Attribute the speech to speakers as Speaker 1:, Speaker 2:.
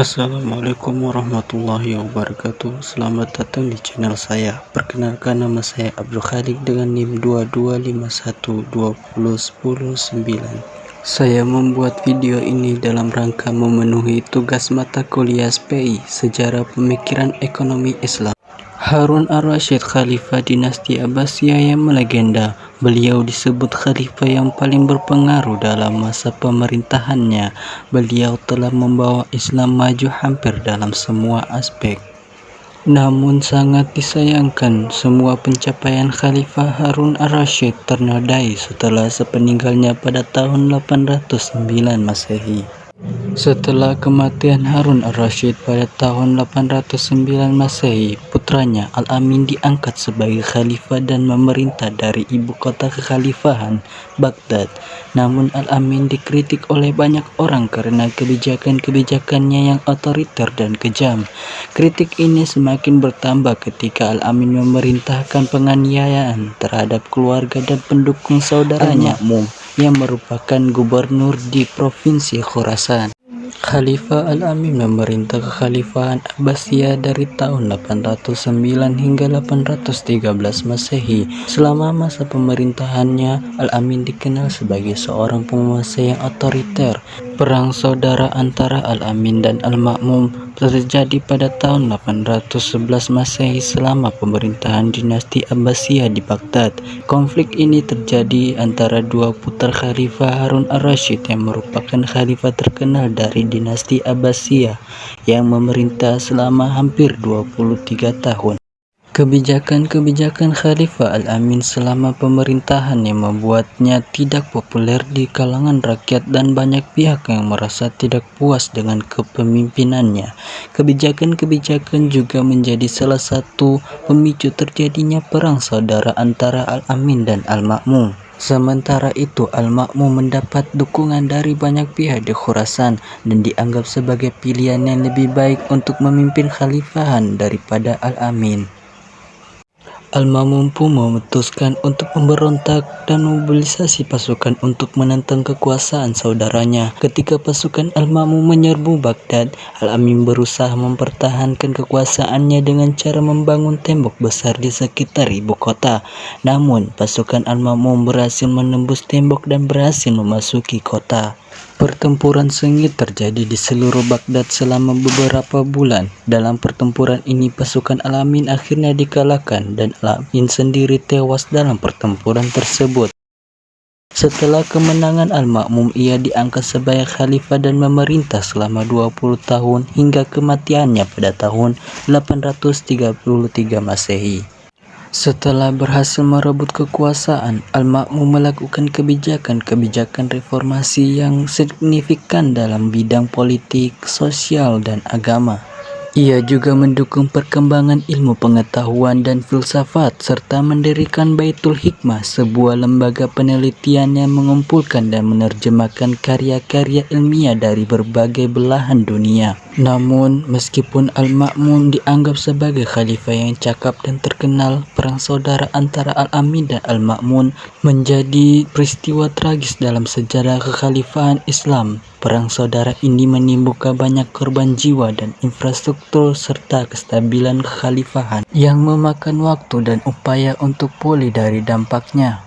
Speaker 1: Assalamualaikum warahmatullahi wabarakatuh. Selamat datang di channel saya. Perkenalkan, nama saya Abdul Khalik dengan NIM 2251201009. Saya membuat video ini dalam rangka memenuhi tugas mata kuliah SPI Sejarah Pemikiran Ekonomi Islam. Harun ar-Rasyid, Khalifah dinasti Abbasiyah yang melegenda. Beliau disebut khalifah yang paling berpengaruh dalam masa pemerintahannya. Beliau telah membawa Islam maju hampir dalam semua aspek. Namun sangat disayangkan, semua pencapaian Khalifah Harun ar-Rasyid ternodai setelah sepeninggalnya pada tahun 809 Masehi. Setelah kematian Harun ar-Rasyid pada tahun 809 Masehi, putranya Al-Amin diangkat sebagai khalifah dan memerintah dari ibu kota kekhalifahan, Baghdad. Namun Al-Amin dikritik oleh banyak orang karena kebijakan-kebijakannya yang otoriter dan kejam. Kritik ini semakin bertambah ketika Al-Amin memerintahkan penganiayaan terhadap keluarga dan pendukung saudaranya Al-Ma'mun yang merupakan gubernur di provinsi Khurasan. Khalifah Al-Amin memerintah kekhalifahan Abbasiyah dari tahun 809 hingga 813 Masehi. Selama masa pemerintahannya, Al-Amin dikenal sebagai seorang penguasa yang otoriter. Perang saudara antara Al-Amin dan Al-Ma'mun terjadi pada tahun 811 Masehi selama pemerintahan dinasti Abbasiyah di Baghdad. Konflik ini terjadi antara dua putra Khalifah Harun ar-Rasyid yang merupakan khalifah terkenal dari dinasti Abbasiyah yang memerintah selama hampir 23 tahun. Kebijakan-kebijakan Khalifah Al-Amin selama pemerintahannya membuatnya tidak populer di kalangan rakyat dan banyak pihak yang merasa tidak puas dengan kepemimpinannya. Kebijakan-kebijakan juga menjadi salah satu pemicu terjadinya perang saudara antara Al-Amin dan Al-Ma'mun. Sementara itu, Al-Ma'mun mendapat dukungan dari banyak pihak di Khurasan dan dianggap sebagai pilihan yang lebih baik untuk memimpin khalifahan daripada Al-Amin. Al-Ma'mun pun memutuskan untuk memberontak dan memobilisasi pasukan untuk menentang kekuasaan saudaranya. Ketika pasukan Al-Ma'mun menyerbu Baghdad, Al-Amin berusaha mempertahankan kekuasaannya dengan cara membangun tembok besar di sekitar ibu kota. Namun, pasukan Al-Ma'mun berhasil menembus tembok dan berhasil memasuki kota. Pertempuran sengit terjadi di seluruh Baghdad selama beberapa bulan. Dalam pertempuran ini, pasukan Al-Amin akhirnya dikalahkan dan Al-Amin sendiri tewas dalam pertempuran tersebut. Setelah kemenangan Al-Ma'mun, ia diangkat sebagai khalifah dan memerintah selama 20 tahun hingga kematiannya pada tahun 833 Masehi. Setelah berhasil merebut kekuasaan, Al-Ma'mun melakukan kebijakan-kebijakan reformasi yang signifikan dalam bidang politik, sosial, dan agama. Ia juga mendukung perkembangan ilmu pengetahuan dan filsafat serta mendirikan Baitul Hikmah, sebuah lembaga penelitian yang mengumpulkan dan menerjemahkan karya-karya ilmiah dari berbagai belahan dunia. Namun, meskipun Al-Ma'mun dianggap sebagai khalifah yang cakap dan terkenal, perang saudara antara Al-Amin dan Al-Ma'mun menjadi peristiwa tragis dalam sejarah kekhalifahan Islam. Perang saudara ini menimbulkan banyak korban jiwa dan infrastruktur serta kestabilan kekhalifahan yang memakan waktu dan upaya untuk pulih dari dampaknya.